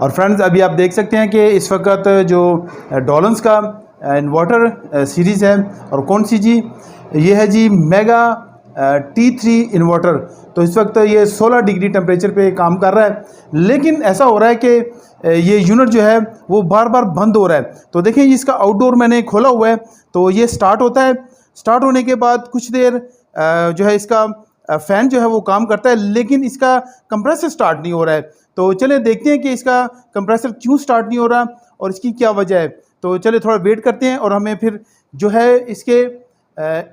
और फ्रेंड्स अभी आप देख सकते हैं कि इस वक्त जो डॉलन्स का इन्वर्टर सीरीज़ है, और कौन सी जी, ये है जी मेगा T3 इन्वर्टर। तो इस वक्त ये 16 डिग्री टेम्परेचर पे काम कर रहा है, लेकिन ऐसा हो रहा है कि ये यूनिट जो है वो बार बार बंद हो रहा है। तो देखें इसका आउटडोर मैंने खोला हुआ है, तो ये स्टार्ट होता है। स्टार्ट होने के बाद कुछ देर जो है इसका फ़ैन जो है वो काम करता है, लेकिन इसका कंप्रेसर स्टार्ट नहीं हो रहा है। तो चले देखते हैं कि इसका कंप्रेसर क्यों स्टार्ट नहीं हो रहा और इसकी क्या वजह है। तो चले थोड़ा वेट करते हैं और हमें फिर जो है इसके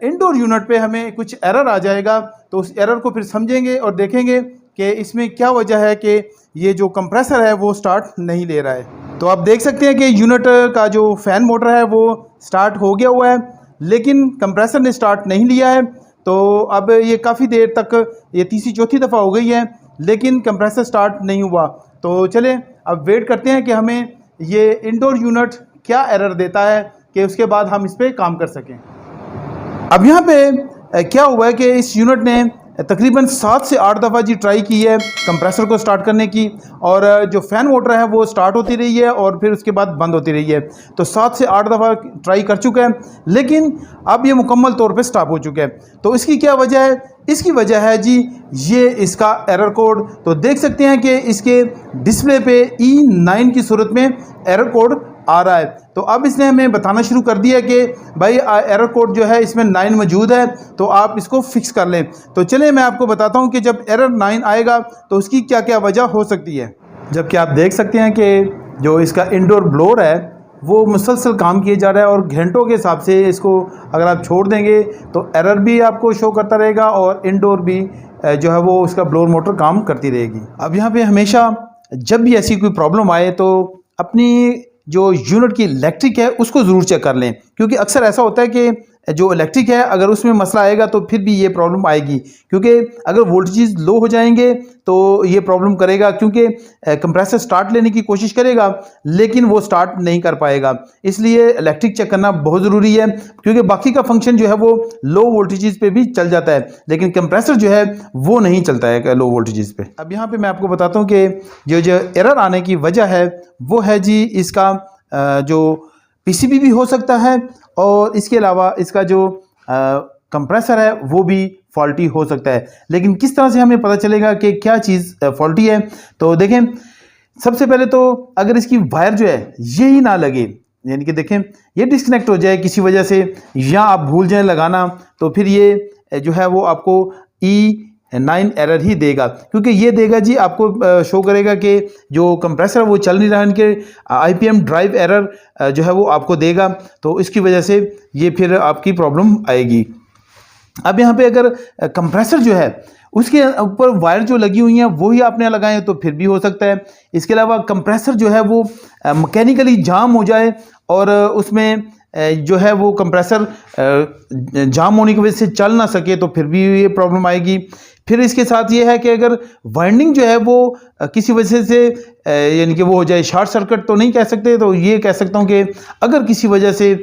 इंडोर यूनिट पे हमें कुछ एरर आ जाएगा, तो उस एरर को फिर समझेंगे और देखेंगे कि इसमें क्या वजह है कि ये जो कंप्रेसर है वो स्टार्ट नहीं ले रहा है। तो आप देख सकते हैं कि यूनिट का जो फ़ैन मोटर है वो स्टार्ट हो गया हुआ है, लेकिन कंप्रेसर ने स्टार्ट नहीं लिया है। तो अब ये काफ़ी देर तक, ये तीसरी चौथी दफ़ा हो गई है, लेकिन कंप्रेसर स्टार्ट नहीं हुआ। तो चले अब वेट करते हैं कि हमें ये इंडोर यूनिट क्या एरर देता है कि उसके बाद हम इस पर काम कर सकें। अब यहाँ पे क्या हुआ है कि इस यूनिट ने तकरीबन 7 से 8 दफ़ा जी ट्राई की है कंप्रेसर को स्टार्ट करने की, और जो फ़ैन मोटर है वो स्टार्ट होती रही है और फिर उसके बाद बंद होती रही है। तो 7 से 8 दफ़ा ट्राई कर चुका है, लेकिन अब ये मुकम्मल तौर पे स्टॉप हो चुका है। तो इसकी क्या वजह है? इसकी वजह है जी ये इसका एरर कोड। तो देख सकते हैं कि इसके डिस्प्ले पे E9 की सूरत में एरर कोड आ रहा है। तो अब इसने हमें बताना शुरू कर दिया कि भाई एरर कोड जो है इसमें 9 मौजूद है, तो आप इसको फिक्स कर लें। तो चलिए मैं आपको बताता हूं कि जब एरर 9 आएगा तो उसकी क्या क्या वजह हो सकती है। जबकि आप देख सकते हैं कि जो इसका इंडोर ब्लोअर है वो मुसलसल काम किए जा रहा है, और घंटों के हिसाब से इसको अगर आप छोड़ देंगे तो एरर भी आपको शो करता रहेगा और इंडोर भी जो है वो उसका ब्लोअर मोटर काम करती रहेगी। अब यहाँ पे हमेशा जब भी ऐसी कोई प्रॉब्लम आए तो अपनी जो यूनिट की इलेक्ट्रिक है उसको ज़रूर चेक कर लें, क्योंकि अक्सर ऐसा होता है कि जो इलेक्ट्रिक है अगर उसमें मसला आएगा तो फिर भी ये प्रॉब्लम आएगी, क्योंकि अगर वोल्टेज लो हो जाएंगे तो ये प्रॉब्लम करेगा, क्योंकि कंप्रेसर स्टार्ट लेने की कोशिश करेगा लेकिन वो स्टार्ट नहीं कर पाएगा। इसलिए इलेक्ट्रिक चेक करना बहुत ज़रूरी है, क्योंकि बाकी का फंक्शन जो है वो लो वोल्टेजेस पे भी चल जाता है, लेकिन कंप्रेसर जो है वो नहीं चलता है लो वोल्टेजेस पे। अब यहाँ पे मैं आपको बताता हूँ कि जो एरर आने की वजह है वो है जी इसका जो पीसीबी भी हो सकता है, और इसके अलावा इसका जो कंप्रेसर है वो भी फॉल्टी हो सकता है। लेकिन किस तरह से हमें पता चलेगा कि क्या चीज़ फॉल्टी है? तो देखें, सबसे पहले तो अगर इसकी वायर जो है ये ही ना लगे, यानी कि देखें ये डिस्कनेक्ट हो जाए किसी वजह से, या आप भूल जाएं लगाना, तो फिर ये जो है वो आपको E9 एरर ही देगा, क्योंकि ये देगा जी आपको शो करेगा कि जो कंप्रेसर वो चल नहीं रहा, इनके IPM ड्राइव एरर जो है वो आपको देगा। तो इसकी वजह से ये फिर आपकी प्रॉब्लम आएगी। अब यहाँ पे अगर कंप्रेसर जो है उसके ऊपर वायर जो लगी हुई हैं वही आपने लगाएं तो फिर भी हो सकता है। इसके अलावा कंप्रेसर जो है वो मैकेनिकली जाम हो जाए और उसमें जो है वो कंप्रेसर जाम होने की वजह से चल ना सके तो फिर भी ये प्रॉब्लम आएगी। फिर इसके साथ ये है कि अगर वाइंडिंग जो है वो किसी वजह से यानी कि वो हो जाए, शॉर्ट सर्किट तो नहीं कह सकते, तो ये कह सकता हूँ कि अगर किसी वजह से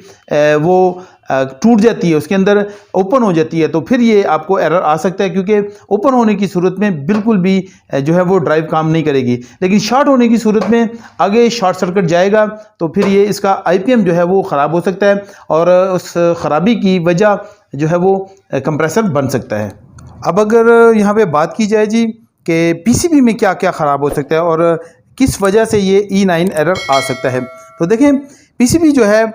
वो टूट जाती है, उसके अंदर ओपन हो जाती है, तो फिर ये आपको एरर आ सकता है, क्योंकि ओपन होने की सूरत में बिल्कुल भी जो है वो ड्राइव काम नहीं करेगी। लेकिन शॉर्ट होने की सूरत में आगे शॉर्ट सर्किट जाएगा तो फिर ये इसका IPM जो है वो ख़राब हो सकता है, और उस ख़राबी की वजह जो है वो कंप्रेसर बन सकता है। अब अगर यहाँ पे बात की जाए जी कि PCB में क्या क्या ख़राब हो सकता है और किस वजह से ये E9 एरर आ सकता है, तो देखें PCB जो है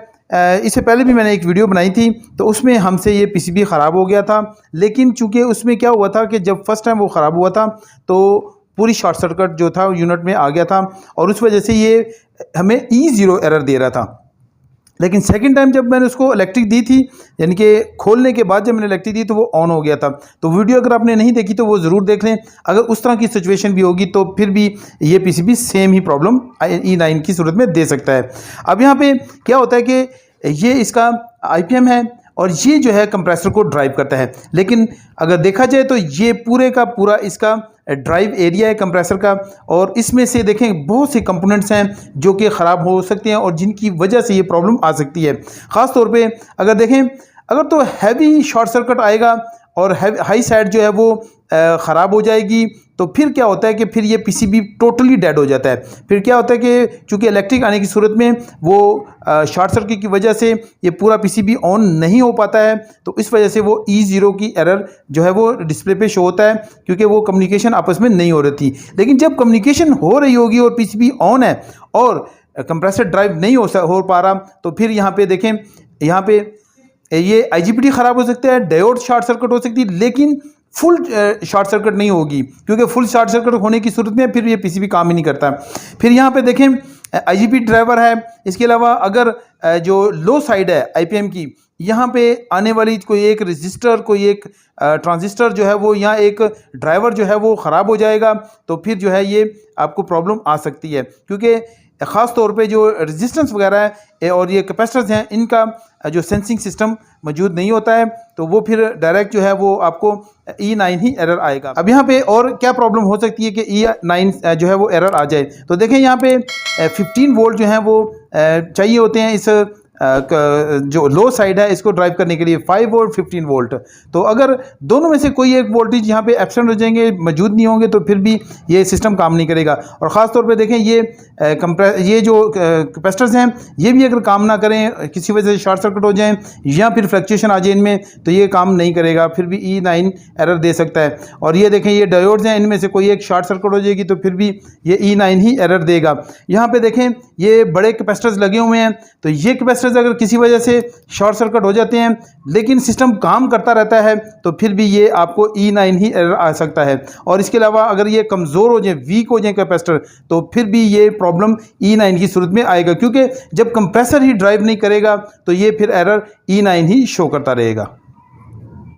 इससे पहले भी मैंने एक वीडियो बनाई थी, तो उसमें हमसे ये PCB ख़राब हो गया था। लेकिन चूँकि उसमें क्या हुआ था कि जब फर्स्ट टाइम वो ख़राब हुआ था तो पूरी शॉर्ट सर्किट जो था यूनिट में आ गया था, और उस वजह से ये हमें E0 एरर दे रहा था। लेकिन सेकंड टाइम जब मैंने उसको इलेक्ट्रिक दी थी, यानी कि खोलने के बाद जब मैंने इलेक्ट्रिक दी तो वो ऑन हो गया था। तो वीडियो अगर आपने नहीं देखी तो वो ज़रूर देख लें। अगर उस तरह की सिचुएशन भी होगी तो फिर भी ये PCB सेम ही प्रॉब्लम E9 की सूरत में दे सकता है। अब यहाँ पे क्या होता है कि ये इसका IPM है और ये जो है कंप्रेसर को ड्राइव करता है, लेकिन अगर देखा जाए तो ये पूरे का पूरा इसका ड्राइव एरिया है कंप्रेसर का, और इसमें से देखें बहुत से कंपोनेंट्स हैं जो कि ख़राब हो सकते हैं और जिनकी वजह से ये प्रॉब्लम आ सकती है। ख़ास तौर पे अगर देखें, अगर तो हैवी शॉर्ट सर्किट आएगा और हाई साइड जो है वो ख़राब हो जाएगी तो फिर क्या होता है कि फिर ये पीसीबी टोटली डेड हो जाता है। फिर क्या होता है कि चूँकि इलेक्ट्रिक आने की सूरत में वो शॉर्ट सर्किट की वजह से ये पूरा पीसीबी ऑन नहीं हो पाता है, तो इस वजह से वो E0 की एरर जो है वो डिस्प्ले पे शो होता है, क्योंकि वो कम्युनिकेशन आपस में नहीं हो रही थी। लेकिन जब कम्युनिकेशन हो रही होगी और पीसीबी ऑन है और कंप्रेसर ड्राइव नहीं हो पा रहा, तो फिर यहाँ पे देखें, यहाँ पे ये IGBT ख़राब हो सकता है, डायोड शॉर्ट सर्किट हो सकती है, लेकिन फुल शॉर्ट सर्किट नहीं होगी, क्योंकि फुल शॉर्ट सर्किट होने की सूरत में फिर ये पीसीबी काम ही नहीं करता। फिर यहाँ पे देखें IGBT ड्राइवर है। इसके अलावा अगर जो लो साइड है IPM की, यहाँ पे आने वाली कोई एक रजिस्टर, कोई एक ट्रांजिस्टर जो है वो, यहाँ एक ड्राइवर जो है वो ख़राब हो जाएगा, तो फिर जो है ये आपको प्रॉब्लम आ सकती है, क्योंकि ख़ास तौर पे जो रेजिस्टेंस वगैरह है और ये कैपेसिटर्स हैं, इनका जो सेंसिंग सिस्टम मौजूद नहीं होता है, तो वो फिर डायरेक्ट जो है वो आपको E9 ही एरर आएगा। अब यहाँ पे और क्या प्रॉब्लम हो सकती है कि E9 जो है वो एरर आ जाए, तो देखें यहाँ पे 15 वोल्ट जो हैं वो चाहिए होते हैं इस जो लो साइड है इसको ड्राइव करने के लिए, 5 वोल्ट 15 वोल्ट। तो अगर दोनों में से कोई एक वोल्टेज यहाँ पे एब्सेंट हो जाएंगे, मौजूद नहीं होंगे, तो फिर भी ये सिस्टम काम नहीं करेगा। और ख़ास तौर पे देखें ये जो कैपेसिटर्स हैं, ये भी अगर काम ना करें, किसी वजह से शॉर्ट सर्किट हो जाएं या फिर फ्लक्चुएशन आ जाए इनमें, तो ये काम नहीं करेगा, फिर भी E9 एरर दे सकता है। और ये देखें, ये डायोड्स हैं, इनमें से कोई एक शॉर्ट सर्किट हो जाएगी तो फिर भी ये E9 ही एरर देगा। यहाँ पे देखें, ये बड़े कैपेसिटर्स लगे हुए हैं, तो ये कैपेसिटर्स अगर किसी वजह से शॉर्ट सर्किट हो जाते हैं लेकिन सिस्टम काम करता रहता है, तो फिर भी ये आपको E9 ही एरर आ सकता है। और इसके अलावा अगर ये कमज़ोर हो जाए, वीक हो जाए कैपेसिटर, तो फिर भी ये प्रॉब्लम E9 की सूरत में आएगा, क्योंकि जब कंप्रेसर ही ड्राइव नहीं करेगा तो ये फिर एरर E9 ही शो करता रहेगा।